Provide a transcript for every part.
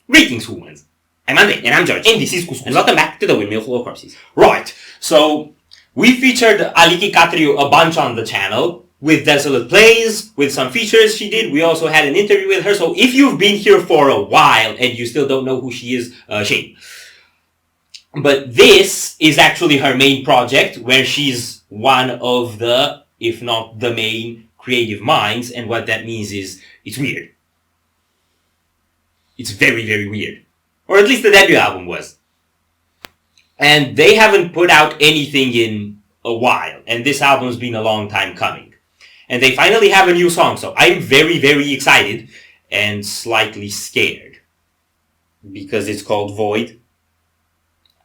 Greetings, humans. I'm Andrei, and I'm George, and this is Couscous. And welcome back to the Windmill Full of Corpses. Right, so we featured Aliki a bunch on the channel, with Desolate Plays, with some features she did. We also had an interview with her, so if you've been here for a while and you still don't know who she is, shame. But this is actually her main project, where she's one of the, if not the main, creative minds, and what that means is, it's weird. It's very, very weird. Or at least the debut album was. And they haven't put out anything in a while, and this album's been a long time coming. And they finally have a new song, so I'm very, very excited and slightly scared. Because it's called Void.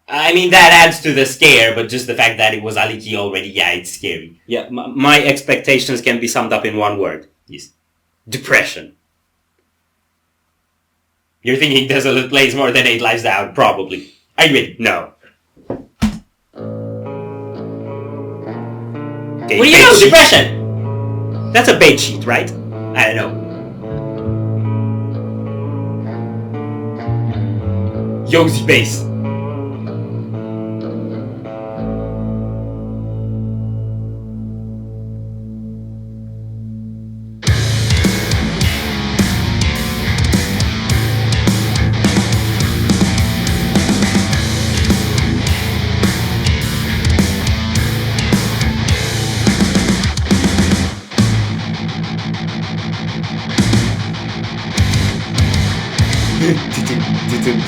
I mean, that adds to the scare, but just the fact that it was Aliki already, yeah, it's scary. Yeah, my expectations can be summed up in one word. Yes. Depression. You're thinking Desolate Plays more than 8 Lives Down, probably. Are you ready? No. Okay, what do you know? Depression! That's a bait sheet, right? I don't know. Yogi bass.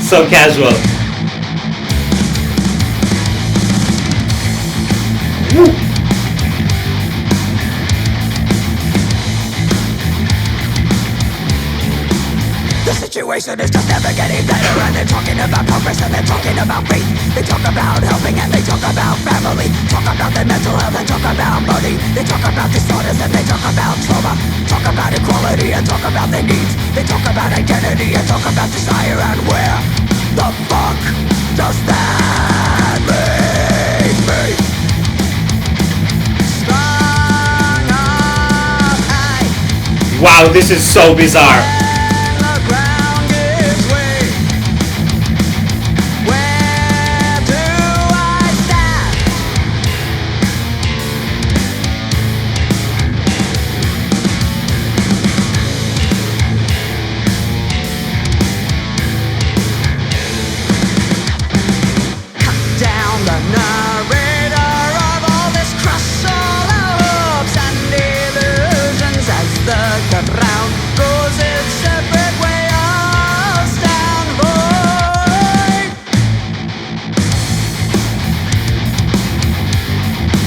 So casual. Woo. The situation is just never getting better, and they're talking about progress and they're talking about faith. They talk about helping and they talk about family. Talk about their mental health and talk about money. They talk about disorders and they talk about trauma. Talk about equality and talk about their needs. They talk about identity and talk about desire, and where the fuck does that leave me? Strong up high. Wow, this is so bizarre.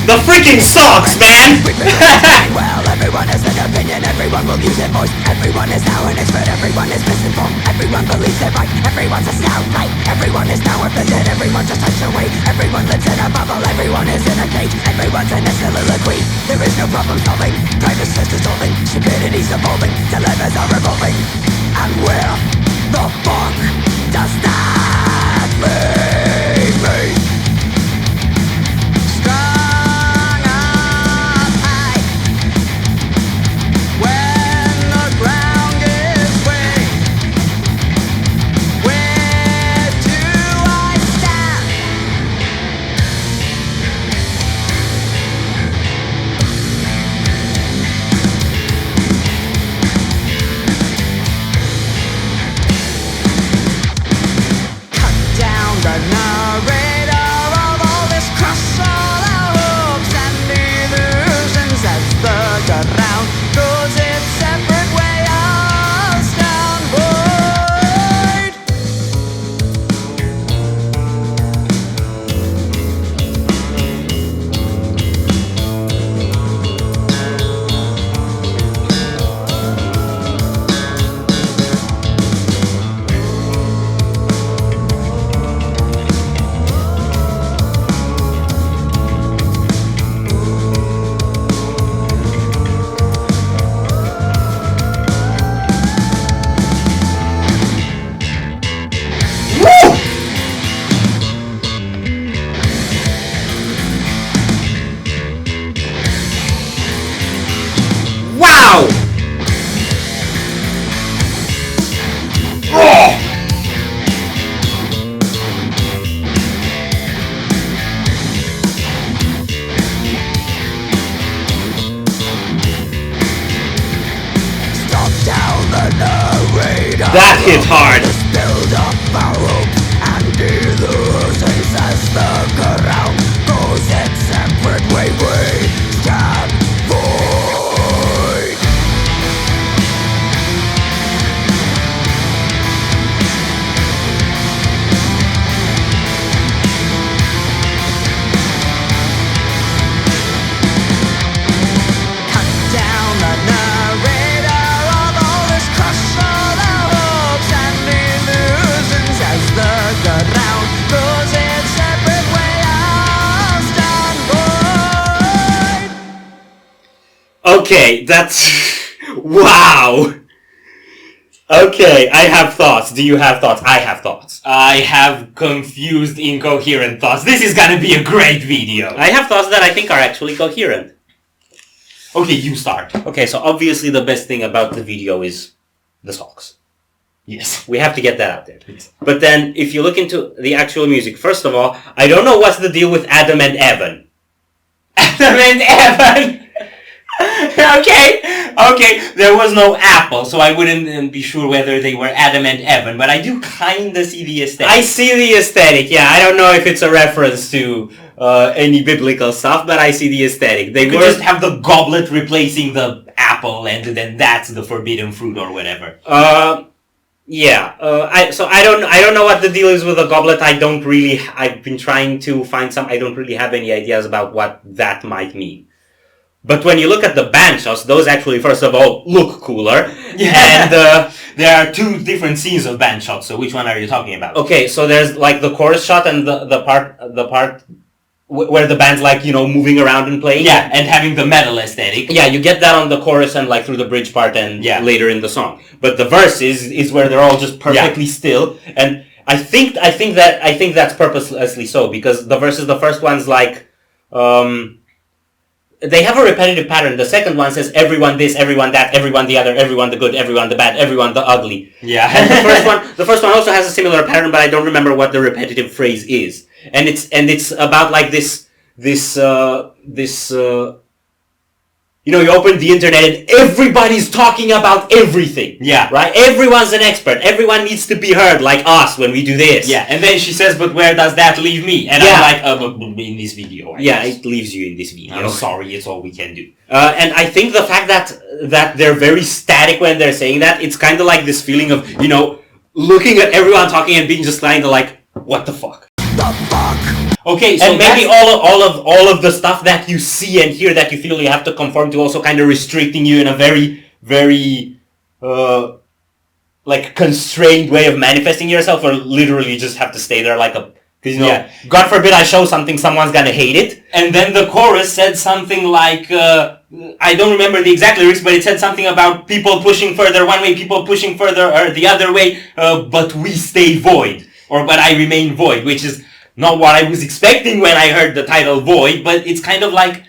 The freaking sucks, man! Well, everyone has an opinion, everyone will use their voice. Everyone is now an expert, everyone is misinformed. Everyone believes they're right, everyone's a soundbite. Everyone is now offended, everyone just types away. Everyone lives in a bubble, everyone is in a cage. Everyone's in a soliloquy, there is no problem solving. Privacy is dissolving, stupidity's evolving. Dilemmas are revolving. And where the fuck does that leave me? That hit hard. Build up a rope and illusions as the ground goes its separate way. We stand void. Cut down the narrator of all this crush all our hopes and illusions as the ground goes its separate way. I'll stand void. Okay, that's... wow! Okay, I have thoughts. Do you have thoughts? I have thoughts. I have confused, incoherent thoughts. This is gonna be a great video. I have thoughts that I think are actually coherent. Okay, you start. Okay, so obviously the best thing about the video is the songs. Yes. We have to get that out there. Yes. But then, if you look into the actual music, first of all, I don't know what's the deal with Adam and Evan. Adam and Evan! Okay, there was no apple, so I wouldn't be sure whether they were Adam and Evan, but I do kinda see the aesthetic. I see the aesthetic, yeah. I don't know if it's a reference to any biblical stuff, but I see the aesthetic. They could just have the goblet replacing the apple, and then that's the forbidden fruit or whatever. Yeah. I don't know what the deal is with the goblet. I've been trying to find some. I don't really have any ideas about what that might mean. But when you look at the band shots, those actually, first of all, look cooler. Yeah. And there are two different scenes of band shots. So which one are you talking about? Okay, so there's like the chorus shot and the part where the band's like, you know, moving around and playing. Yeah, and having the metal aesthetic. Yeah, you get that on the chorus and like through the bridge part and later in the song. But the verse is where they're all just perfectly still. And I think that's purposely so, because the verses, the first one's like, they have a repetitive pattern. The second one says everyone this, everyone that, everyone the other, everyone the good, everyone the bad, everyone the ugly. Yeah. And the first one also has a similar pattern, but I don't remember what the repetitive phrase is. And it's about like this you know, you open the internet and everybody's talking about everything. Yeah. Right? Everyone's an expert. Everyone needs to be heard, like us when we do this. Yeah. And then she says, but where does that leave me? And I'm like, in this video. I guess. It leaves you in this video. I'm sorry, it's all we can do. And I think the fact that they're very static when they're saying that, it's kind of like this feeling of, you know, looking at everyone talking and being just kind of like, what the fuck? The fuck? Okay, so and maybe all of the stuff that you see and hear that you feel you have to conform to also kind of restricting you in a very, very, like, constrained way of manifesting yourself, or literally you just have to stay there like a... Because, you know, God forbid I show something, someone's gonna hate it. And then the chorus said something like, I don't remember the exact lyrics, but it said something about people pushing further one way, people pushing further or the other way, but we stay void. Or, but I remain void, which is not what I was expecting when I heard the title Void, but it's kind of like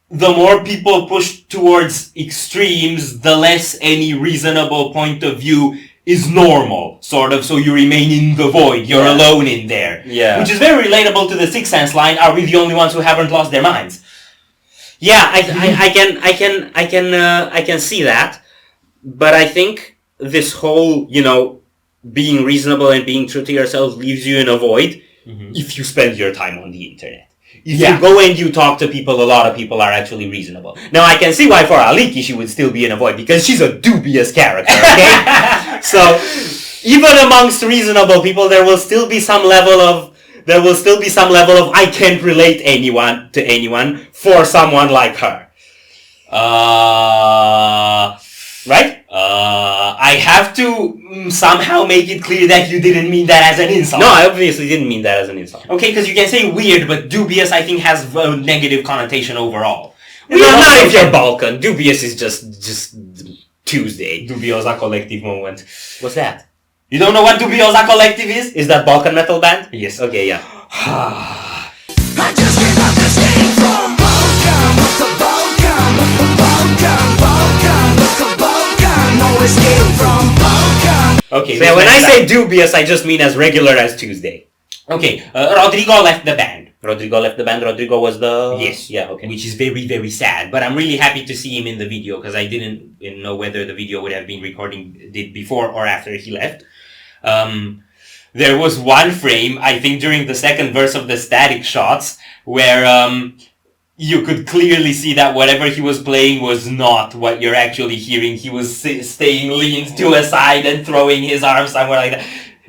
the more people push towards extremes, the less any reasonable point of view is normal, sort of, so you remain in the void, you're alone in there. Yeah. Which is very relatable to the Sixth Sense line, are we the only ones who haven't lost their minds? Yeah, I can see that, but I think this whole, you know, being reasonable and being true to yourself leaves you in a void. If you spend your time on the internet. If you go and you talk to people, a lot of people are actually reasonable. Now, I can see why for Aliki she would still be in a void, because she's a dubious character, okay? So, even amongst reasonable people, there will still be some level of I can't relate to anyone for someone like her. Right? I have to somehow make it clear that you didn't mean that as an insult. No, I obviously didn't mean that as an insult. Okay, because you can say weird, but dubious I think has a negative connotation overall. Well, not if you're Balkan. Dubious is just Tuesday. Dubioza Collective moment. What's that? You don't know what Dubioza Collective is? Is that Balkan metal band? Yes. Okay, yeah. I just came out this game from Balkan. What's the Balkan? Balkan. What's the Balkan? No escape from Balkan. Okay, so when I say dubious, I just mean as regular as Tuesday. Okay, Rodrigo left the band. Rodrigo left the band. Rodrigo was the... Yes. Yeah, okay. Which is very, very sad. But I'm really happy to see him in the video because I didn't know whether the video would have been recorded before or after he left. There was one frame, I think during the second verse of the Static Shots, where you could clearly see that whatever he was playing was not what you're actually hearing. He was staying leaned to a side and throwing his arms somewhere like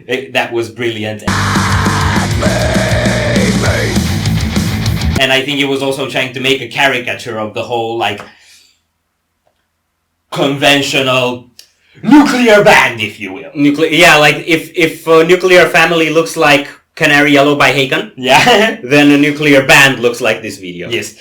that. That was brilliant. And I think he was also trying to make a caricature of the whole, like, conventional nuclear band, if you will. Yeah, like if Nuclear Family looks like Canary Yellow by Haken, Yeah. then a nuclear band looks like this video. Yes.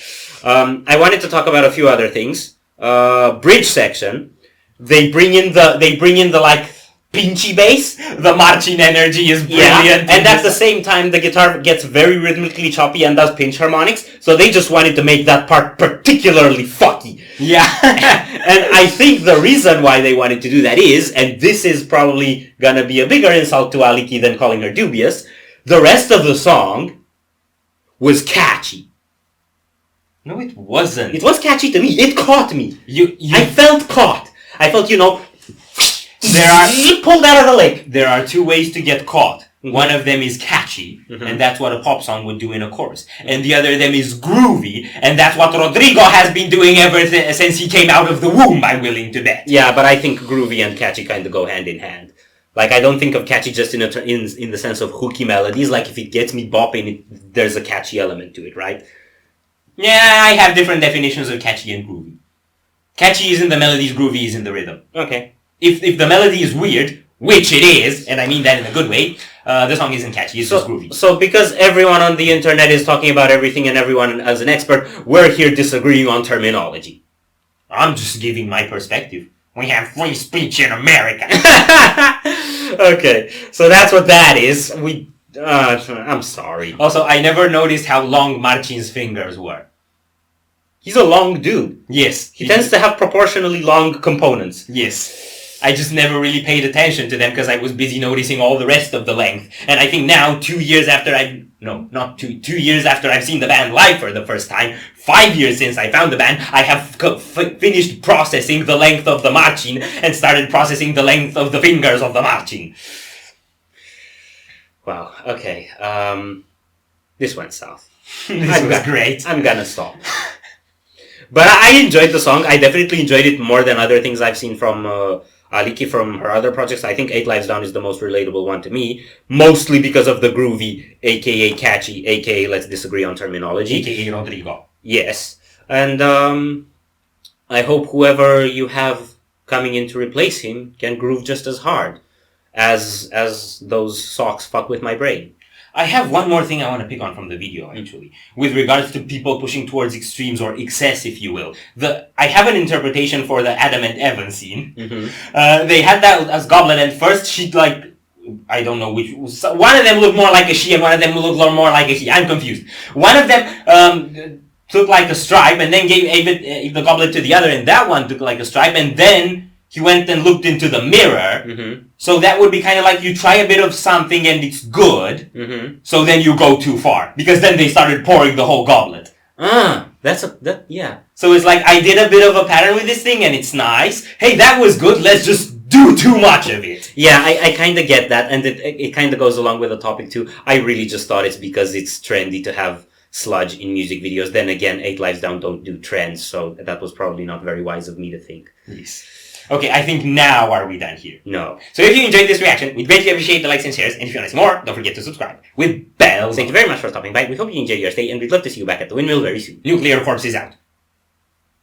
I wanted to talk about a few other things. Bridge section. They bring in the like Pinchy bass. The marching energy is brilliant. yeah, and at the same time the guitar gets very rhythmically choppy and does pinch harmonics. So they just wanted to make that part particularly fucky. Yeah. And I think the reason why they wanted to do that is, and this is probably gonna be a bigger insult to Aliki than calling her dubious, the rest of the song was catchy. No, it wasn't. It was catchy to me. It caught me. You I felt caught. I felt, There are pulled out of the lake. There are two ways to get caught. Mm-hmm. One of them is catchy, Mm-hmm. and that's what a pop song would do in a chorus. And the other of them is groovy, and that's what Rodrigo has been doing ever since he came out of the womb, I'm willing to bet. Yeah, but I think groovy and catchy kind of go hand in hand. Like, I don't think of catchy just in the sense of hooky melodies. Like, if it gets me bopping, there's a catchy element to it, right? Yeah, I have different definitions of catchy and groovy. Catchy is in the melodies, groovy is in the rhythm. Okay. If the melody is weird, which it is, and I mean that in a good way, the song isn't catchy, it's just groovy. So because everyone on the internet is talking about everything and everyone as an expert, we're here disagreeing on terminology. I'm just giving my perspective. We have free speech in America. Okay, so that's what that is. I'm sorry. Also, I never noticed how long Marcin's fingers were. He's a long dude. Yes. He tends to have proportionally long components. Yes. I just never really paid attention to them because I was busy noticing all the rest of the length. And I think now, 2 years after two years after I've seen the band live for the first time, 5 years since I found the band, I have finished processing the length of the marching and started processing the length of the fingers of the marching. Wow, okay. This went south. This was great. I'm gonna stop. But I enjoyed the song. I definitely enjoyed it more than other things I've seen from Aliki from her other projects. I think 8 Lives Down is the most relatable one to me, mostly because of the groovy, aka catchy, aka let's disagree on terminology. AKA Rodrigo. Yes. And I hope whoever you have coming in to replace him can groove just as hard as those socks fuck with my brain. I have one more thing I want to pick on from the video, actually, with regards to people pushing towards extremes or excess, if you will. I have an interpretation for the Adam and Evan scene. Mm-hmm. They had that as Goblet, and first she, like, I don't know which, one of them looked more like a she, and one of them looked more like a he. I'm confused. One of them took like a stripe, and then gave the goblet to the other, and that one took like a stripe, and then he went and looked into the mirror. Mm-hmm. So that would be kind of like you try a bit of something and it's good. Mm-hmm. So then you go too far. Because then they started pouring the whole goblet. Yeah. So it's like, I did a bit of a pattern with this thing and it's nice. Hey, that was good. Let's just do too much of it. Yeah, I kind of get that. And it kind of goes along with the topic too. I really just thought it's because it's trendy to have sludge in music videos. Then again, 8 Lives Down don't do trends. So that was probably not very wise of me to think. Yes. Okay, I think now are we done here? No. So if you enjoyed this reaction, we'd greatly appreciate the likes and shares, and if you want to see more, don't forget to subscribe. With bells. Thank you very much for stopping by. We hope you enjoyed your stay, and we'd love to see you back at the Windmill very soon. Nuclear Corpse is out.